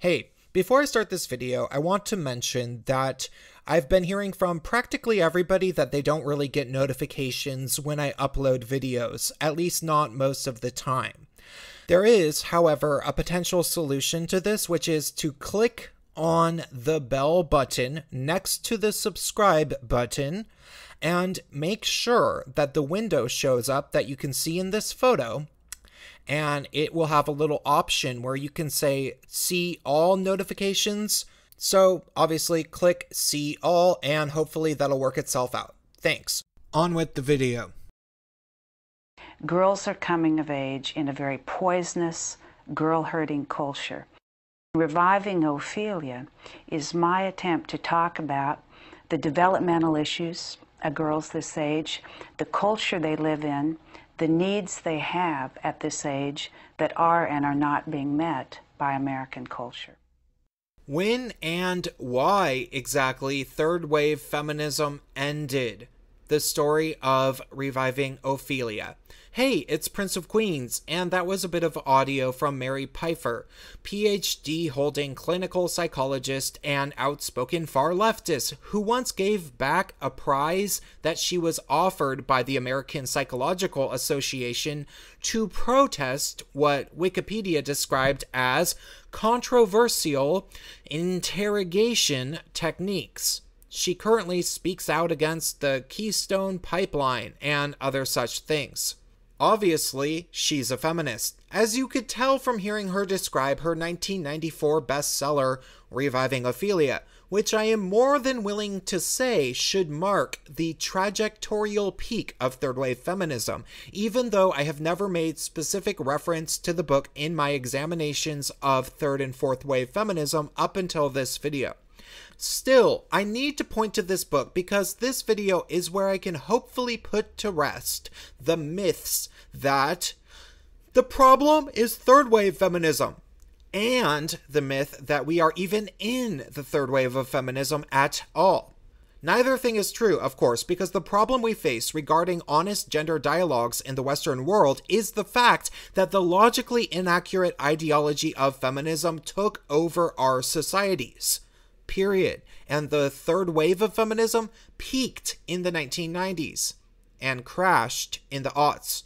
Hey, before I start this video, I want to mention that I've been hearing from practically everybody that they don't really get notifications when I upload videos, at least not most of the time. There is, however, a potential solution to this, which is to click on the bell button next to the subscribe button and make sure that the window shows up that you can see in this photo. And it will have a little option where you can say, see all notifications. So obviously click see all and hopefully that'll work itself out. Thanks. On with the video. Girls are coming of age in a very poisonous, girl-hurting culture. Reviving Ophelia is my attempt to talk about the developmental issues of girls this age, the culture they live in, the needs they have at this age that are and are not being met by American culture. When and why exactly third wave feminism ended? The story of Reviving Ophelia. Hey, it's Prince of Queens, and that was a bit of audio from Mary Pfeiffer, PhD holding clinical psychologist and outspoken far leftist, who once gave back a prize that she was offered by the American Psychological Association to protest what Wikipedia described as controversial interrogation techniques. She currently speaks out against the Keystone Pipeline and other such things. Obviously, she's a feminist, as you could tell from hearing her describe her 1994 bestseller, Reviving Ophelia, which I am more than willing to say should mark the trajectorial peak of third wave feminism, even though I have never made specific reference to the book in my examinations of third and fourth wave feminism up until this video. Still, I need to point to this book because this video is where I can hopefully put to rest the myths that the problem is third wave feminism and the myth that we are even in the third wave of feminism at all. Neither thing is true, of course, because the problem we face regarding honest gender dialogues in the Western world is the fact that the logically inaccurate ideology of feminism took over our societies. Period. And the third wave of feminism peaked in the 1990s and crashed in the aughts.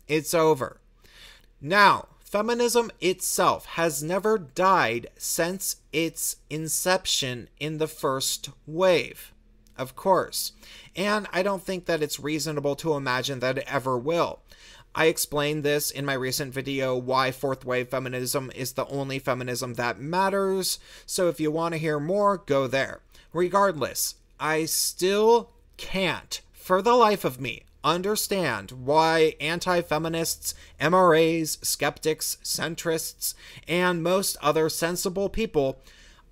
It's over. Now, feminism itself has never died since its inception in the first wave, of course. And I don't think that it's reasonable to imagine that it ever will. I explained this in my recent video, why fourth wave feminism is the only feminism that matters, so if you want to hear more, go there. Regardless, I still can't, for the life of me, understand why anti-feminists, MRAs, skeptics, centrists, and most other sensible people,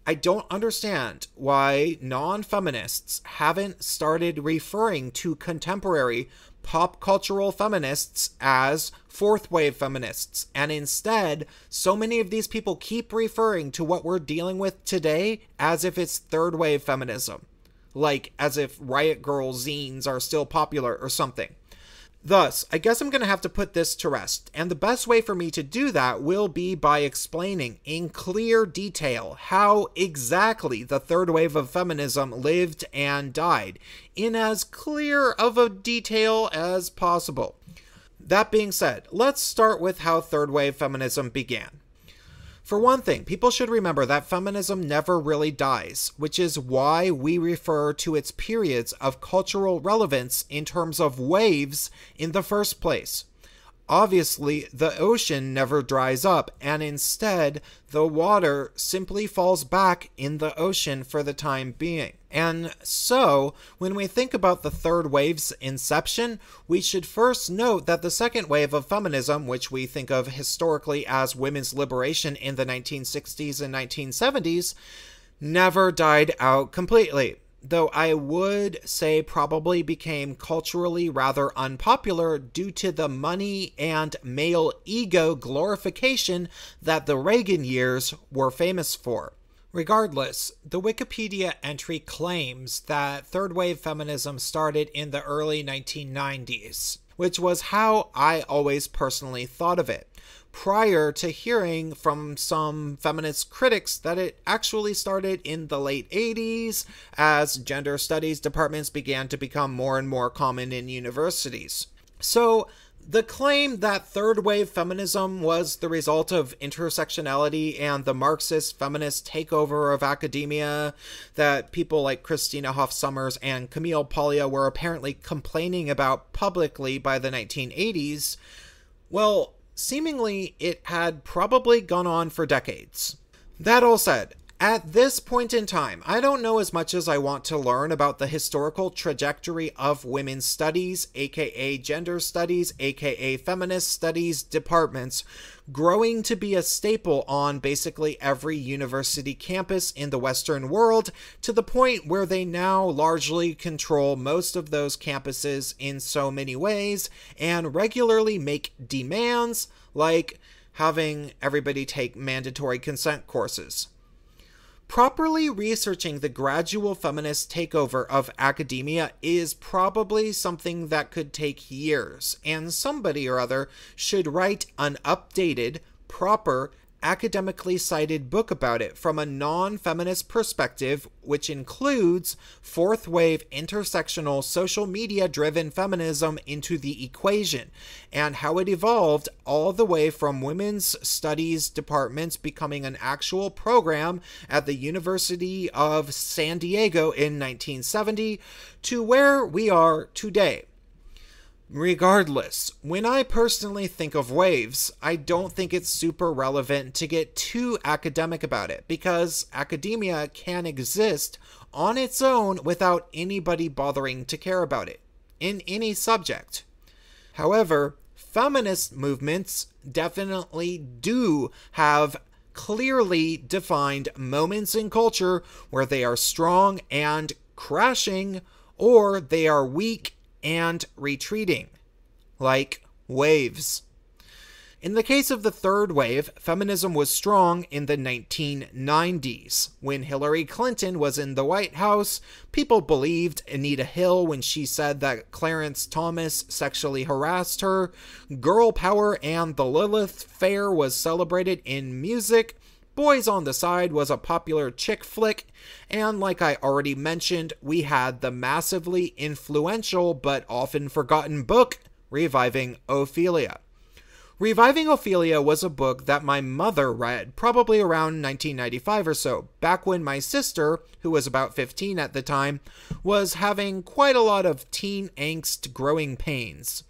I don't understand why non-feminists haven't started referring to contemporary pop cultural feminists as fourth wave feminists, and instead so many of these people keep referring to what we're dealing with today as if it's third wave feminism, like as if Riot Girl zines are still popular or something. Thus, I guess I'm going to have to put this to rest, and the best way for me to do that will be by explaining in clear detail how exactly the third wave of feminism lived and died, in as clear of a detail as possible. That being said, let's start with how third wave feminism began. For one thing, people should remember that feminism never really dies, which is why we refer to its periods of cultural relevance in terms of waves in the first place. Obviously, the ocean never dries up, and instead, the water simply falls back in the ocean for the time being. And so, when we think about the third wave's inception, we should first note that the second wave of feminism, which we think of historically as women's liberation in the 1960s and 1970s, never died out completely. Though I would say probably became culturally rather unpopular due to the money and male ego glorification that the Reagan years were famous for. Regardless, the Wikipedia entry claims that third wave feminism started in the early 1990s, which was how I always personally thought of it. prior to hearing from some feminist critics that it actually started in the late 80s as gender studies departments began to become more and more common in universities. So the claim that third wave feminism was the result of intersectionality and the Marxist feminist takeover of academia that people like Christina Hoff Sommers and Camille Paglia were apparently complaining about publicly by the 1980s, well, seemingly it had probably gone on for decades. That all said, at this point in time, I don't know as much as I want to learn about the historical trajectory of women's studies, aka gender studies, aka feminist studies departments, growing to be a staple on basically every university campus in the Western world, to the point where they now largely control most of those campuses in so many ways, and regularly make demands like having everybody take mandatory consent courses. Properly researching the gradual feminist takeover of academia is probably something that could take years, and somebody or other should write an updated, proper, academically cited book about it from a non-feminist perspective, which includes fourth wave intersectional social media driven feminism into the equation, and how it evolved all the way from women's studies departments becoming an actual program at the University of San Diego in 1970 to where we are today. Regardless, when I personally think of waves, I don't think it's super relevant to get too academic about it, because academia can exist on its own without anybody bothering to care about it, in any subject. However, feminist movements definitely do have clearly defined moments in culture where they are strong and crashing, or they are weak and retreating, like waves. In the case of the third wave, feminism was strong in the 1990s. When Hillary Clinton was in the White House, people believed Anita Hill when she said that Clarence Thomas sexually harassed her. Girl power and the Lilith Fair was celebrated in music. Boys on the Side was a popular chick flick, and like I already mentioned, we had the massively influential but often forgotten book, Reviving Ophelia. Reviving Ophelia was a book that my mother read probably around 1995 or so, back when my sister, who was about 15 at the time, was having quite a lot of teen angst growing pains.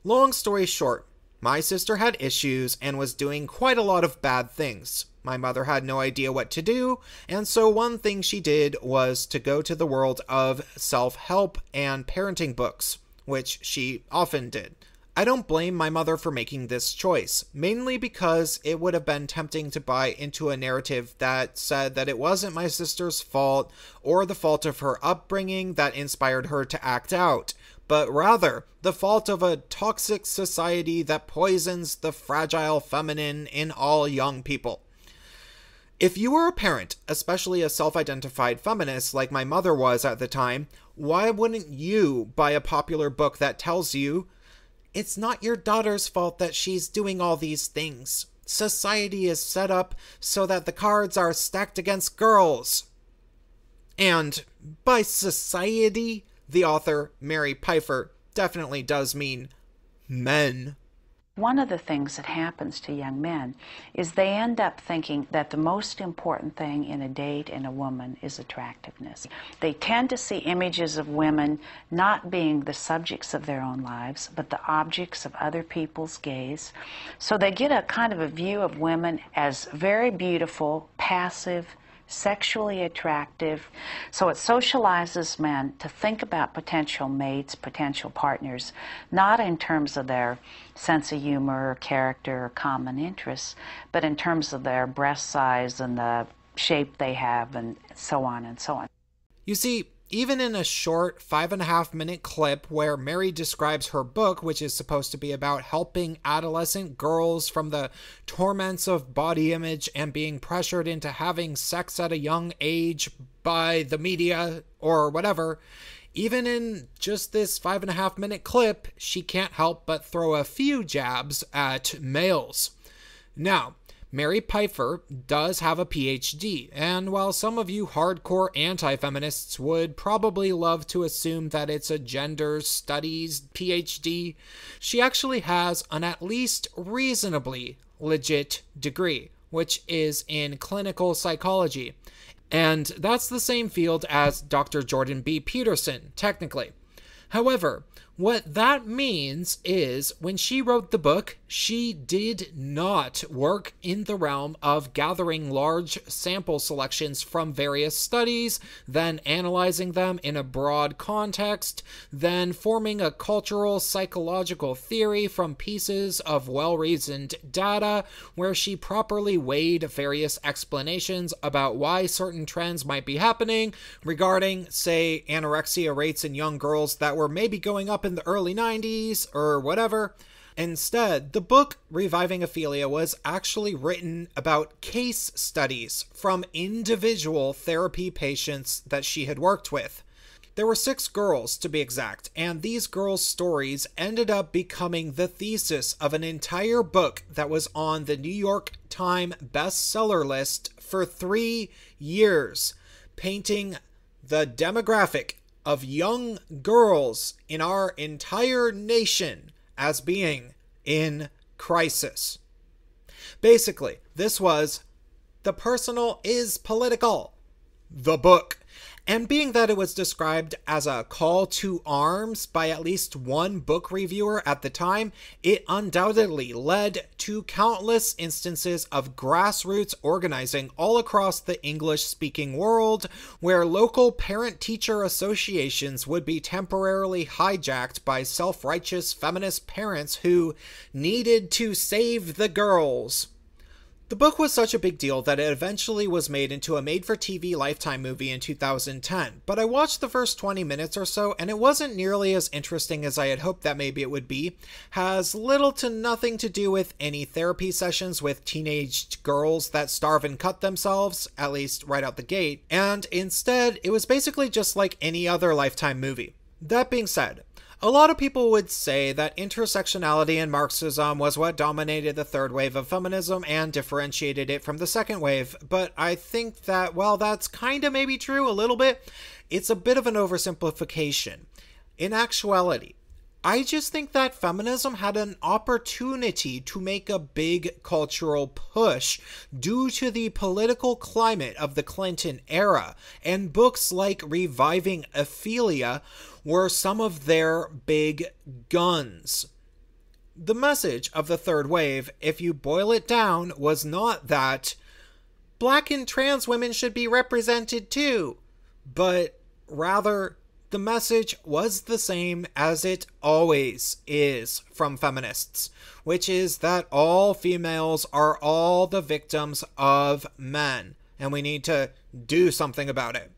Long story short, my sister had issues and was doing quite a lot of bad things. My mother had no idea what to do, and so one thing she did was to go to the world of self-help and parenting books, which she often did. I don't blame my mother for making this choice, mainly because it would have been tempting to buy into a narrative that said that it wasn't my sister's fault or the fault of her upbringing that inspired her to act out, but rather the fault of a toxic society that poisons the fragile feminine in all young people. If you were a parent, especially a self-identified feminist like my mother was at the time, why wouldn't you buy a popular book that tells you, it's not your daughter's fault that she's doing all these things. Society is set up so that the cards are stacked against girls. And by society, the author, Mary Pfeiffer, definitely does mean men. One of the things that happens to young men is they end up thinking that the most important thing in a date in a woman is attractiveness. They tend to see images of women not being the subjects of their own lives, but the objects of other people's gaze. So they get a kind of a view of women as very beautiful, passive, sexually attractive. So it socializes men to think about potential mates, potential partners, not in terms of their sense of humor or character or common interests, but in terms of their breast size and the shape they have and so on and so on. You see, even in a short 5.5-minute clip where Mary describes her book, which is supposed to be about helping adolescent girls from the torments of body image and being pressured into having sex at a young age by the media or whatever, Even in just this 5.5-minute clip, she can't help but throw a few jabs at males. Now, Mary Pfeiffer does have a PhD, and while some of you hardcore anti-feminists would probably love to assume that it's a gender studies PhD, she actually has an at least reasonably legit degree, which is in clinical psychology. And that's the same field as Dr. Jordan B. Peterson, technically. However, what that means is when she wrote the book, she did not work in the realm of gathering large sample selections from various studies, then analyzing them in a broad context, then forming a cultural psychological theory from pieces of well-reasoned data where she properly weighed various explanations about why certain trends might be happening regarding, say, anorexia rates in young girls that were maybe going up in the early 90s or whatever. Instead, the book Reviving Ophelia was actually written about case studies from individual therapy patients that she had worked with. There were 6 girls, to be exact, and these girls' stories ended up becoming the thesis of an entire book that was on the New York Times bestseller list for 3 years, painting the demographic of young girls in our entire nation as being in crisis. Basically, this was The Personal is Political, the book. And being that it was described as a call to arms by at least one book reviewer at the time, it undoubtedly led to countless instances of grassroots organizing all across the English-speaking world, where local parent-teacher associations would be temporarily hijacked by self-righteous feminist parents who needed to save the girls. The book was such a big deal that it eventually was made into a made-for-TV Lifetime movie in 2010, but I watched the first 20 minutes or so, and it wasn't nearly as interesting as I had hoped that maybe it would be. Has little to nothing to do with any therapy sessions with teenage girls that starve and cut themselves, at least right out the gate, and instead, it was basically just like any other Lifetime movie. That being said, a lot of people would say that intersectionality and Marxism was what dominated the third wave of feminism and differentiated it from the second wave, but I think that while that's kinda maybe true a little bit, it's a bit of an oversimplification. In actuality, I just think that feminism had an opportunity to make a big cultural push due to the political climate of the Clinton era, and books like Reviving Ophelia were some of their big guns. The message of the third wave, if you boil it down, was not that Black and trans women should be represented too, but rather the message was the same as it always is from feminists, which is that all females are all the victims of men, and we need to do something about it.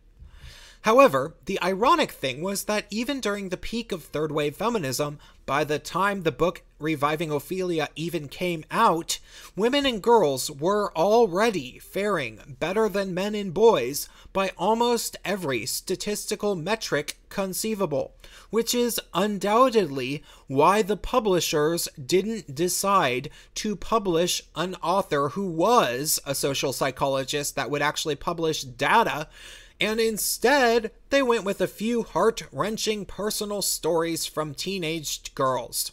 However, the ironic thing was that even during the peak of third wave feminism, by the time the book Reviving Ophelia even came out, women and girls were already faring better than men and boys by almost every statistical metric conceivable, which is undoubtedly why the publishers didn't decide to publish an author who was a social psychologist that would actually publish data, and instead, they went with a few heart-wrenching personal stories from teenaged girls.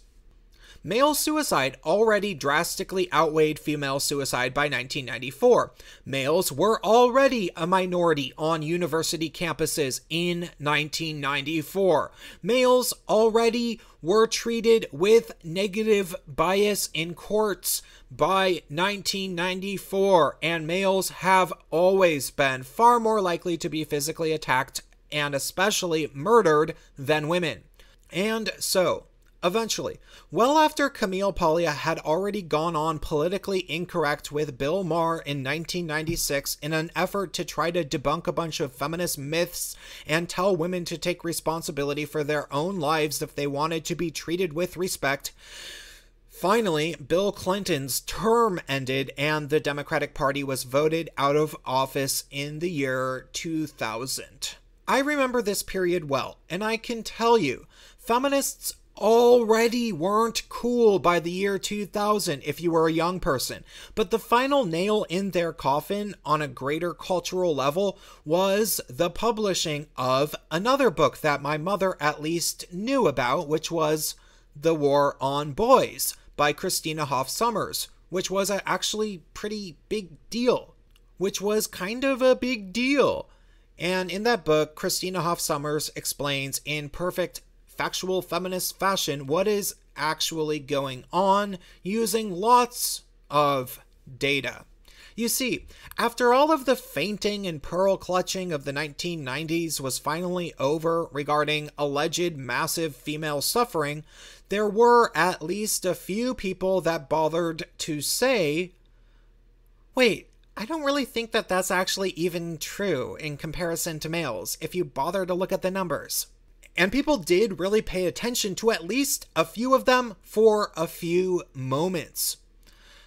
Male suicide already drastically outweighed female suicide by 1994. Males were already a minority on university campuses in 1994. Males already were treated with negative bias in courts by 1994, and males have always been far more likely to be physically attacked and especially murdered than women. And so, eventually, well after Camille Paglia had already gone on politically incorrect with Bill Maher in 1996 in an effort to try to debunk a bunch of feminist myths and tell women to take responsibility for their own lives if they wanted to be treated with respect, finally, Bill Clinton's term ended and the Democratic Party was voted out of office in the year 2000. I remember this period well, and I can tell you, feminists already weren't cool by the year 2000 if you were a young person, but the final nail in their coffin on a greater cultural level was the publishing of another book that my mother at least knew about, which was The War on Boys by Christina Hoff Sommers, which was actually pretty big deal, which was kind of a big deal. And in that book, Christina Hoff Sommers explains in perfect factual feminist fashion what is actually going on using lots of data. You see, after all of the fainting and pearl clutching of the 1990s was finally over regarding alleged massive female suffering, there were at least a few people that bothered to say, wait, I don't really think that that's actually even true in comparison to males if you bother to look at the numbers. And people did really pay attention to at least a few of them for a few moments.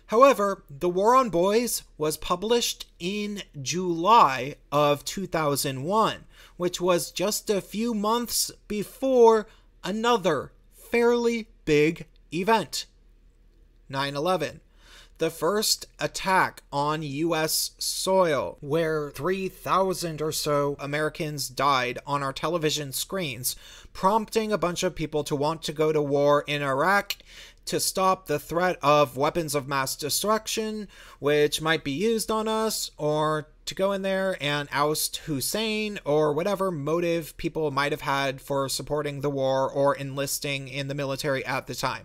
However, The War on Boys was published in July of 2001, which was just a few months before another fairly big event, 9/11. The first attack on U.S. soil, where 3,000 or so Americans died on our television screens, prompting a bunch of people to want to go to war in Iraq to stop the threat of weapons of mass destruction, which might be used on us, or to go in there and oust Hussein, or whatever motive people might have had for supporting the war or enlisting in the military at the time.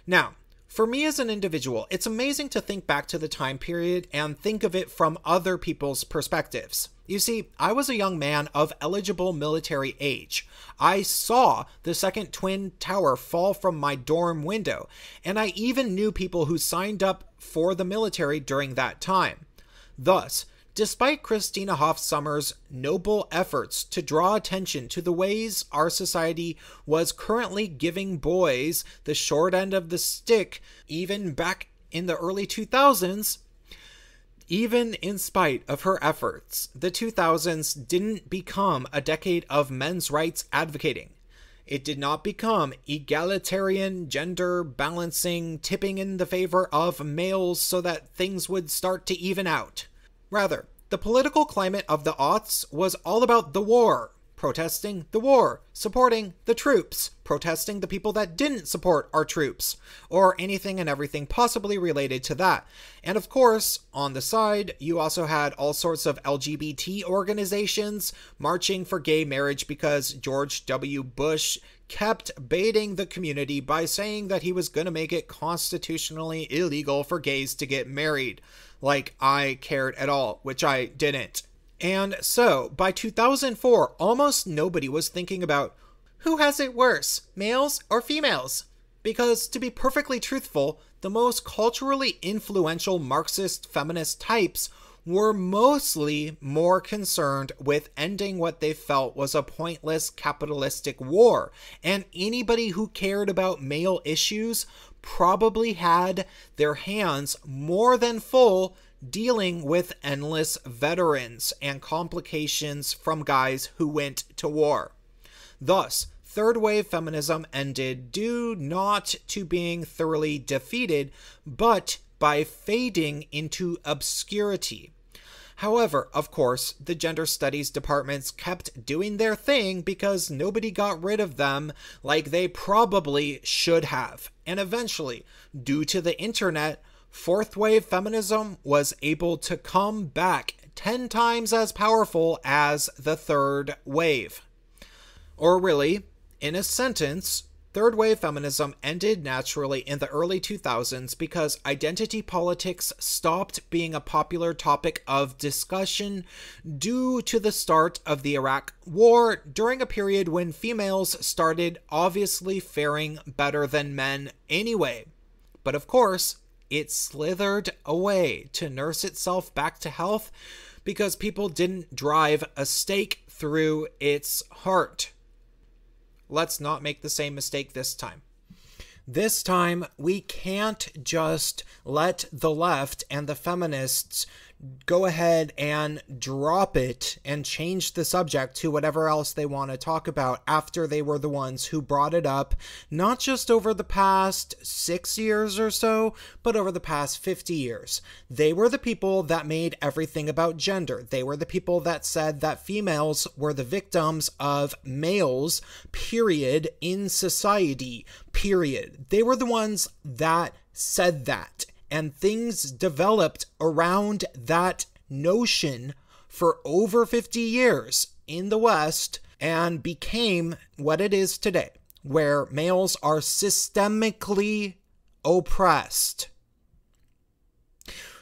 Now, for me as an individual, it's amazing to think back to the time period and think of it from other people's perspectives. You see, I was a young man of eligible military age. I saw the second Twin Tower fall from my dorm window, and I even knew people who signed up for the military during that time. Thus, despite Christina Hoff Sommers' noble efforts to draw attention to the ways our society was currently giving boys the short end of the stick, even back in the early 2000s, even in spite of her efforts, the 2000s didn't become a decade of men's rights advocating. It did not become egalitarian, gender balancing, tipping in the favor of males so that things would start to even out. Rather, the political climate of the aughts was all about the war, protesting the war, supporting the troops, protesting the people that didn't support our troops, or anything and everything possibly related to that. And of course, on the side, you also had all sorts of LGBT organizations marching for gay marriage because George W. Bush kept baiting the community by saying that he was going to make it constitutionally illegal for gays to get married. Like I cared at all, which I didn't. And so, by 2004, almost nobody was thinking about who has it worse, males or females? Because, to be perfectly truthful, the most culturally influential Marxist feminist types were mostly more concerned with ending what they felt was a pointless capitalistic war, and anybody who cared about male issues probably had their hands more than full dealing with endless veterans and complications from guys who went to war. Thus, third wave feminism ended due not to being thoroughly defeated, but by fading into obscurity. However, of course, the gender studies departments kept doing their thing because nobody got rid of them like they probably should have. And eventually, due to the internet, fourth wave feminism was able to come back 10 times as powerful as the third wave. Or really, in a sentence, third wave feminism ended naturally in the early 2000s because identity politics stopped being a popular topic of discussion due to the start of the Iraq War during a period when females started obviously faring better than men anyway. But of course, it slithered away to nurse itself back to health because people didn't drive a stake through its heart. Let's not make the same mistake this time. This time, we can't just let the left and the feminists go ahead and drop it and change the subject to whatever else they want to talk about after they were the ones who brought it up, not just over the past 6 years or so, but over the past 50 years. They were the people that made everything about gender. They were the people that said that females were the victims of males, period, in society, period. They were the ones that said that. And things developed around that notion for over 50 years in the West and became what it is today, where males are systemically oppressed.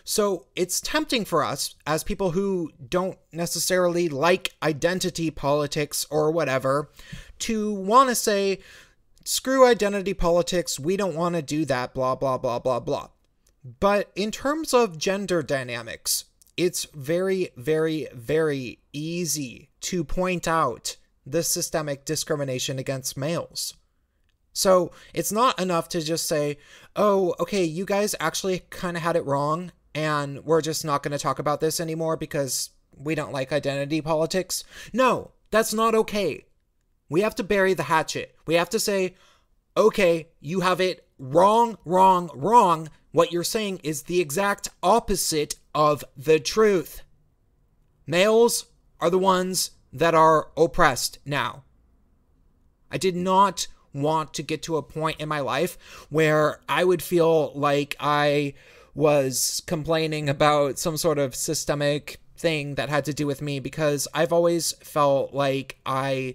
So it's tempting for us, as people who don't necessarily like identity politics or whatever, to want to say, screw identity politics, we don't want to do that, blah, blah, blah, blah, blah. But in terms of gender dynamics, it's very, very, very easy to point out the systemic discrimination against males. So it's not enough to just say, oh, okay, you guys actually kind of had it wrong, and we're just not going to talk about this anymore because we don't like identity politics. No, that's not okay. We have to bury the hatchet. We have to say, okay, you have it wrong, wrong, wrong. What you're saying is the exact opposite of the truth. Males are the ones that are oppressed now. I did not want to get to a point in my life where I would feel like I was complaining about some sort of systemic thing that had to do with me, because I've always felt like I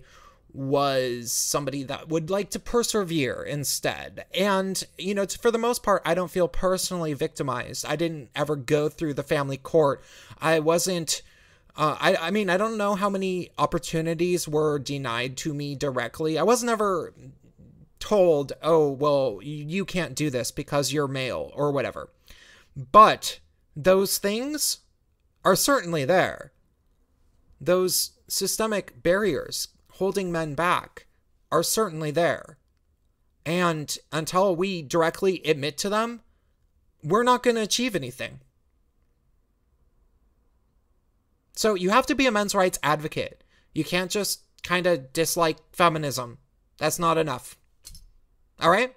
was somebody that would like to persevere instead. And, you know, for the most part, I don't feel personally victimized. I didn't ever go through the family court. I wasn't, I mean, I don't know how many opportunities were denied to me directly. I was never told, oh, well, you can't do this because you're male or whatever. But those things are certainly there. Those systemic barriers holding men back are certainly there. And until we directly admit to them, we're not going to achieve anything. So you have to be a men's rights advocate. You can't just kind of dislike feminism. That's not enough. All right?